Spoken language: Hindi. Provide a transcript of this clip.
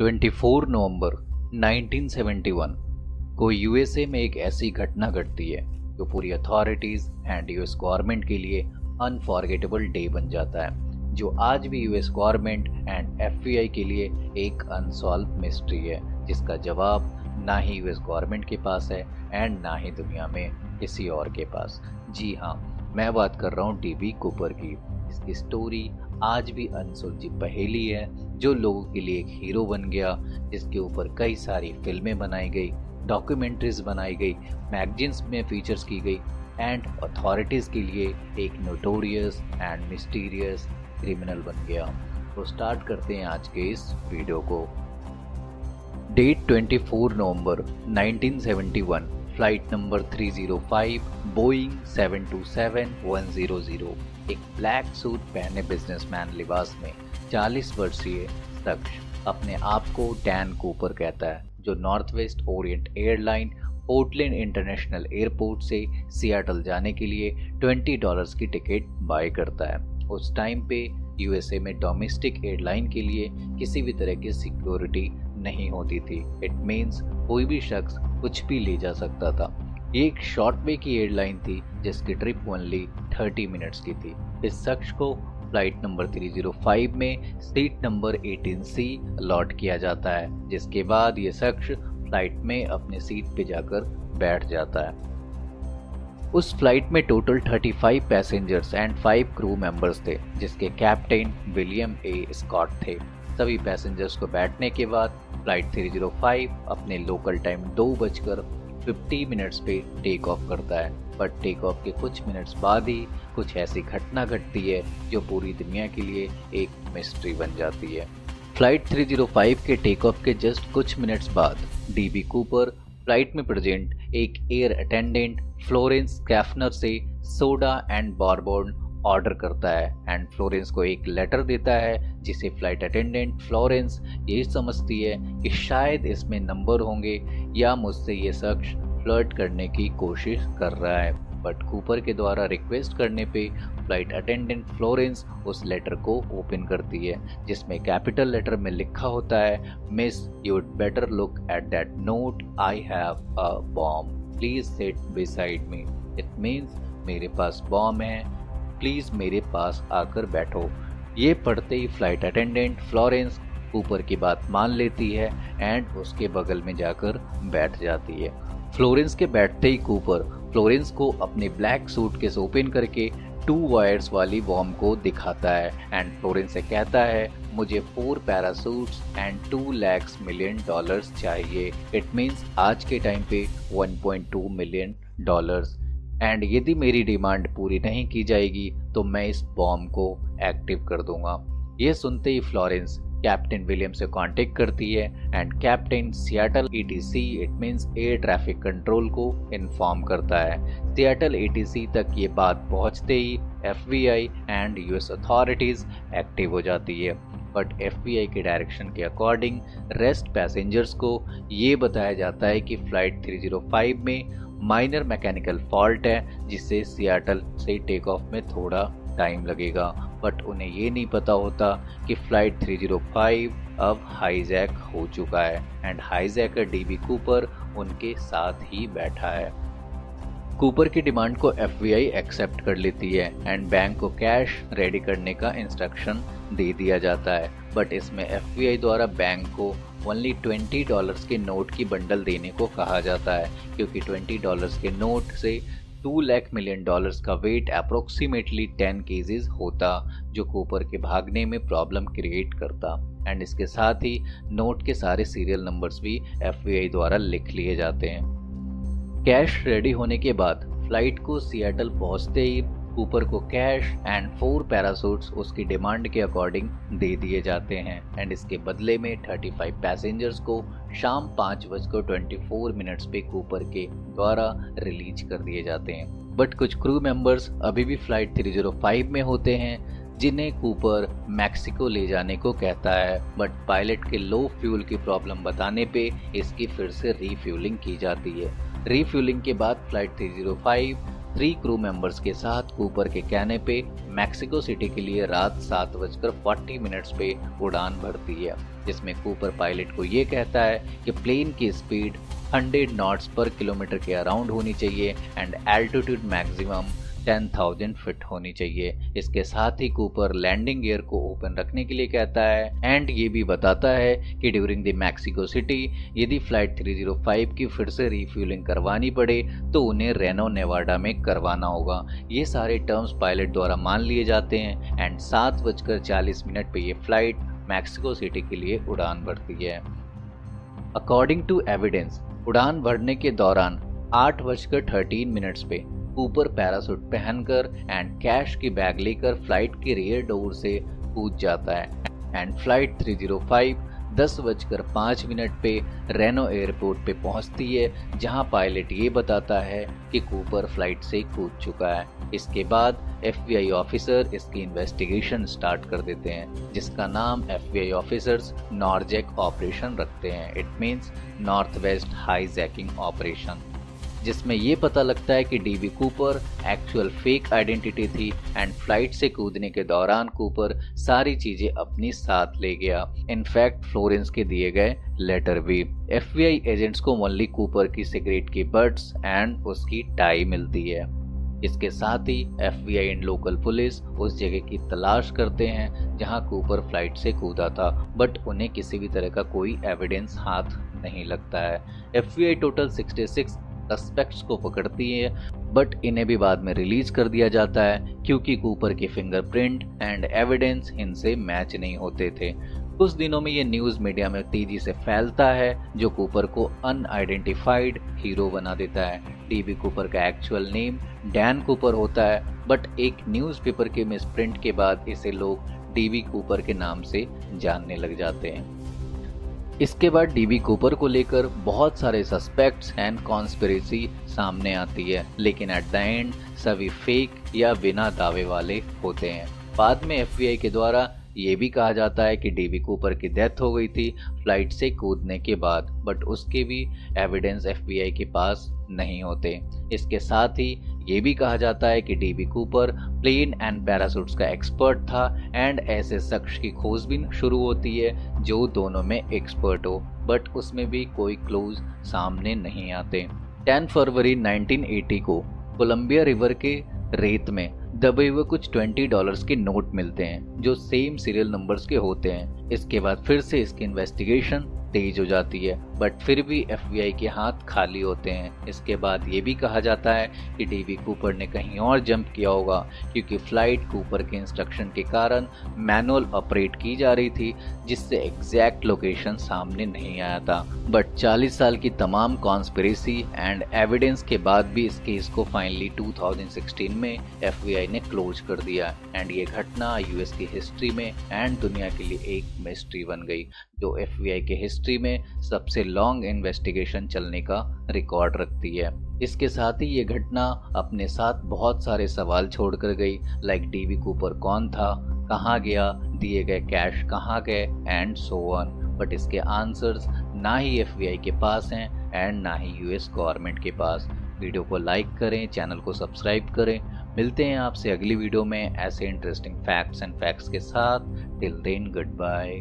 24 नवंबर 1971 को यूएसए में एक ऐसी घटना घटती है जो पूरी अथॉरिटीज एंड यूएस गवर्नमेंट के लिए अनफॉरगेटेबल डे बन जाता है, जो आज भी यूएस गवर्नमेंट एंड एफबीआई के लिए एक अनसॉल्व मिस्ट्री है, जिसका जवाब ना ही यूएस गवर्नमेंट के पास है एंड ना ही दुनिया में किसी और के पास। जी हाँ, मैं बात कर रहा हूँ डीबी कूपर की। इसकी स्टोरी आज भी अनसुलझी पहेली है, जो लोगों के लिए एक हीरो बन गया, जिसके ऊपर कई सारी फिल्में बनाई गई, डॉक्यूमेंट्रीज बनाई गई, मैगजीन्स में फीचर्स की गई एंड अथॉरिटीज के लिए एक नोटोरियस एंड मिस्टीरियस क्रिमिनल बन गया। तो स्टार्ट करते हैं आज के इस वीडियो को। डेट 24 नवंबर 1971, फ्लाइट नंबर 305 बोइंग 727-100। एक ब्लैक सूट पहने बिजनेसमैन लिबास में 40 वर्षीय शख्स अपने आप को डैन कूपर कहता है, जो north west Orient airline Portland international airport से सियाटल जाने के लिए $20 की टिकट बाय करता है। उस टाइम पे यूएसए में डोमेस्टिक एयरलाइन के लिए किसी भी तरह की सिक्योरिटी नहीं होती थी। इट मीन्स कोई भी शख्स कुछ भी ले जा सकता था। ये एक शॉर्ट वे की एयरलाइन थी जिसकी ट्रिप ओनली 30 मिनट्स की थी। इस शख्स को फ्लाइट नंबर 305 में सीट नंबर 18C अलॉट किया जाता है, जिसके बाद ये शख्स फ्लाइट में अपने सीट पे जाकर बैठ जाता है। उस फ्लाइट में total 35 passengers and 5 crew members थे, जिसके कैप्टन विलियम ए स्कॉट थे। सभी पैसेंजर्स को बैठने के बाद फ्लाइट 305 अपने लोकल टाइम 2:50 पे टेक ऑफ करता है। बट टेक ऑफ के कुछ मिनट्स बाद ही कुछ ऐसी घटना घटती है जो पूरी दुनिया के लिए एक मिस्ट्री बन जाती है। फ्लाइट 305 के टेक ऑफ के जस्ट कुछ मिनट्स बाद डीबी कूपर फ्लाइट में प्रेजेंट एक एयर अटेंडेंट फ्लोरेंस कैफनर से सोडा एंड बॉरबॉन ऑर्डर करता है एंड फ्लोरेंस को एक लेटर देता है, जिसे फ्लाइट अटेंडेंट फ्लोरेंस ये समझती है कि शायद इसमें नंबर होंगे या मुझसे ये शख्स फ्लर्ट करने की कोशिश कर रहा है। बट कूपर के द्वारा रिक्वेस्ट करने पे फ्लाइट अटेंडेंट फ्लोरेंस उस लेटर को ओपन करती है, जिसमें कैपिटल लेटर में लिखा होता है, miss you'd better look at that note, I have a bomb, please sit beside me. It means मेरे पास बॉम्ब है, प्लीज मेरे पास आकर बैठो। ये पढ़ते ही फ्लाइट अटेंडेंट फ्लोरेंस कूपर की बात मान लेती है एंड उसके बगल में जाकर बैठ जाती है। फ्लोरेंस के बैठते ही कूपर फ्लोरेंस को अपने ब्लैक सूटकेस ओपन करके 2 वायर्स वाली बॉम्ब को दिखाता है एंड फ्लोरेंस से कहता है, मुझे 4 पैरासूट्स एंड $2 लाख मिलियन चाहिए। इट मीन्स आज के टाइम पे $1.2 मिलियन। एंड यदि मेरी डिमांड पूरी नहीं की जाएगी तो मैं इस बॉम्ब को एक्टिव कर दूंगा। ये सुनते ही फ्लोरेंस कैप्टन विलियम से कांटेक्ट करती है and captain Seattle ATC it means air traffic control को इन्फॉर्म करता है। सियाटल एटीसी तक ये बात पहुंचते ही FBI and US authorities active हो जाती है। बट एफबीआई के डायरेक्शन के अकॉर्डिंग रेस्ट पैसेंजर्स को ये बताया जाता है कि फ्लाइट 305 में माइनर मैकेनिकल फॉल्ट है, जिससे सियाटल से टेक ऑफ में थोड़ा टाइम लगेगा। बट उन्हें ये नहीं पता होता कि फ्लाइट 305 अब हाईजैक हो चुका है एंड हाईजैकर डीबी कूपर उनके साथ ही बैठा है। कूपर की डिमांड को एफबीआई एक्सेप्ट कर लेती है एंड बैंक को कैश रेडी करने का इंस्ट्रक्शन दे दिया जाता है। बट इसमें एफबीआई द्वारा बैंक को ओनली $20 के नोट की बंडल देने को कहा जाता है, क्योंकि $20 के नोट से $2 लाख मिलियन का वेट अप्रोक्सीमेटली 10 केजीज होता, जो कूपर के भागने में प्रॉब्लम क्रिएट करता। एंड इसके साथ ही नोट के सारे सीरियल नंबर्स भी एफबीआई द्वारा लिख लिए जाते हैं। कैश रेडी होने के बाद फ्लाइट को सियाटल पहुंचते ही कूपर को कैश एंड 4 पैरासूट्स उसकी डिमांड के अकॉर्डिंग दे दिए जाते हैं एंड इसके बदले में 35 पैसेंजर्स को शाम 5:24 पे कूपर के द्वारा रिलीज कर दिए जाते हैं। बट कुछ क्रू मेंबर्स अभी भी फ्लाइट 305 में होते हैं, जिन्हें कूपर मैक्सिको ले जाने को कहता है। बट पायलट के लो फ्यूल की प्रॉब्लम बताने पे इसकी फिर से रीफ्यूलिंग की जाती है। रीफ्यूलिंग के बाद फ्लाइट 305 3 क्रू मेंबर्स के साथ कूपर के कहने पे मैक्सिको सिटी के लिए रात 7:40 पे उड़ान भरती है, जिसमें कूपर पायलट को ये कहता है कि प्लेन की स्पीड 100 नॉट्स पर किलोमीटर के अराउंड होनी चाहिए एंड एल्टीट्यूड मैक्सिमम 10,000 फीट होनी चाहिए। इसके साथ ही कूपर लैंडिंग गियर को ओपन रखने के लिए कहता है एंड ये भी बताता है कि ड्यूरिंग द मैक्सिको सिटी यदि फ्लाइट 305 की फिर से रिफ्यूलिंग करवानी पड़े तो उन्हें रेनो नेवाडा में करवाना होगा। ये सारे टर्म्स पायलट द्वारा मान लिए जाते हैं एंड 7:40 पे ये फ्लाइट मैक्सिको सिटी के लिए उड़ान भरती है। अकॉर्डिंग टू एविडेंस उड़ान भरने के दौरान 8:13 पे कूपर पैरासूट पहनकर एंड कैश की बैग लेकर फ्लाइट के रियर डोर से कूद जाता है एंड फ्लाइट 305 10:05 पे रेनो एयरपोर्ट पे पहुंचती है, जहां पायलट ये बताता है कि कूपर फ्लाइट से कूद चुका है। इसके बाद FBI ऑफिसर इसकी इन्वेस्टिगेशन स्टार्ट कर देते हैं, जिसका नाम FBI ऑफिसर्स नॉर्जेक ऑपरेशन रखते हैं। It means north west hijacking operation, जिसमें ये पता लगता है कि dB Cooper actual fake identity थी एंड फ्लाइट से कूदने के दौरान कूपर सारी चीजें अपनी साथ ले गया, इनफैक्ट फ्लोरेंस के दिए गए लेटर भी। FBI एजेंट्स को ओनली कूपर की सिगरेट की बट्स एंड उसकी टाई मिलती है। इसके साथ ही FBI एंड लोकल पुलिस उस जगह की तलाश करते हैं जहां कूपर फ्लाइट से कूदा था, बट उन्हें किसी भी तरह का कोई एविडेंस हाथ नहीं लगता है। FBI टोटल 66 सस्पेक्ट्स को पकड़ती है, बट इन्हें भी बाद में रिलीज कर दिया जाता है क्योंकि कूपर के फिंगरप्रिंट एंड एविडेंस इनसे मैच नहीं होते थे। कुछ दिनों में ये न्यूज मीडिया में तेजी से फैलता है, जो कूपर को अनआइडेंटिफाइड हीरो बना देता है। डीबी कूपर का एक्चुअल नेम डैन कूपर होता है, बट एक न्यूज़पेपर के मिसप्रिंट के बाद इसे लोग डीबी कूपर के नाम से जानने लग जाते हैं। इसके बाद डीबी कूपर को लेकर बहुत सारे सस्पेक्ट्स एंड कॉन्स्पिरेसी सामने आती है, लेकिन एट द एंड सभी फेक या बिना दावे वाले होते हैं। बाद में FBI के द्वारा ये भी कहा जाता है कि डीबी कूपर की डेथ हो गई थी फ्लाइट से कूदने के बाद, बट उसके भी एविडेंस FBI के पास नहीं होते। इसके साथ ही ये भी कहा जाता है कि डीबी कूपर प्लेन एंड पैरासूट्स का एक्सपर्ट था एंड ऐसे शख्स की खोजबीन शुरू होती है जो दोनों में एक्सपर्ट हो, बट उसमें भी कोई क्लूज सामने नहीं आते। 10 फरवरी 1980 को कोलंबिया रिवर के रेत में दबे हुए कुछ $20 के नोट मिलते हैं जो सेम सीरियल नंबर्स के होते हैं। इसके बाद फिर से इसकी इन्वेस्टिगेशन तेज हो जाती है, बट फिर भी FBI के हाथ खाली होते हैं। इसके बाद ये भी कहा जाता है कि डीबी कूपर ने कहीं और जंप किया होगा क्योंकि फ्लाइट कूपर के इंस्ट्रक्शन के कारण मैनुअल ऑपरेट की जा रही थी, जिससे एग्जैक्ट लोकेशन सामने नहीं आया था। बट 40 साल की तमाम कॉन्स्पिरेसी एंड एविडेंस के बाद भी इस केस को फाइनली 2016 में FBI ने क्लोज कर दिया एंड ये घटना US की हिस्ट्री में एंड दुनिया के लिए एक मिस्ट्री बन गई, जो FBI के हिस्ट्री में सबसे लॉन्ग इन्वेस्टिगेशन चलने का रिकॉर्ड रखती है। इसके साथ ही ये घटना अपने साथ बहुत सारे सवाल छोड़कर गई, लाइक डीबी कूपर कौन था, कहाँ गया, दिए गए कैश कहाँ गए एंड सो ऑन। बट इसके आंसर्स ना ही FBI के पास हैं एंड ना ही US गवर्नमेंट के पास। वीडियो को लाइक करें, चैनल को सब्सक्राइब करें। मिलते हैं आपसे अगली वीडियो में ऐसे इंटरेस्टिंग फैक्ट्स एंड फैक्ट्स के साथ। Till then good bye.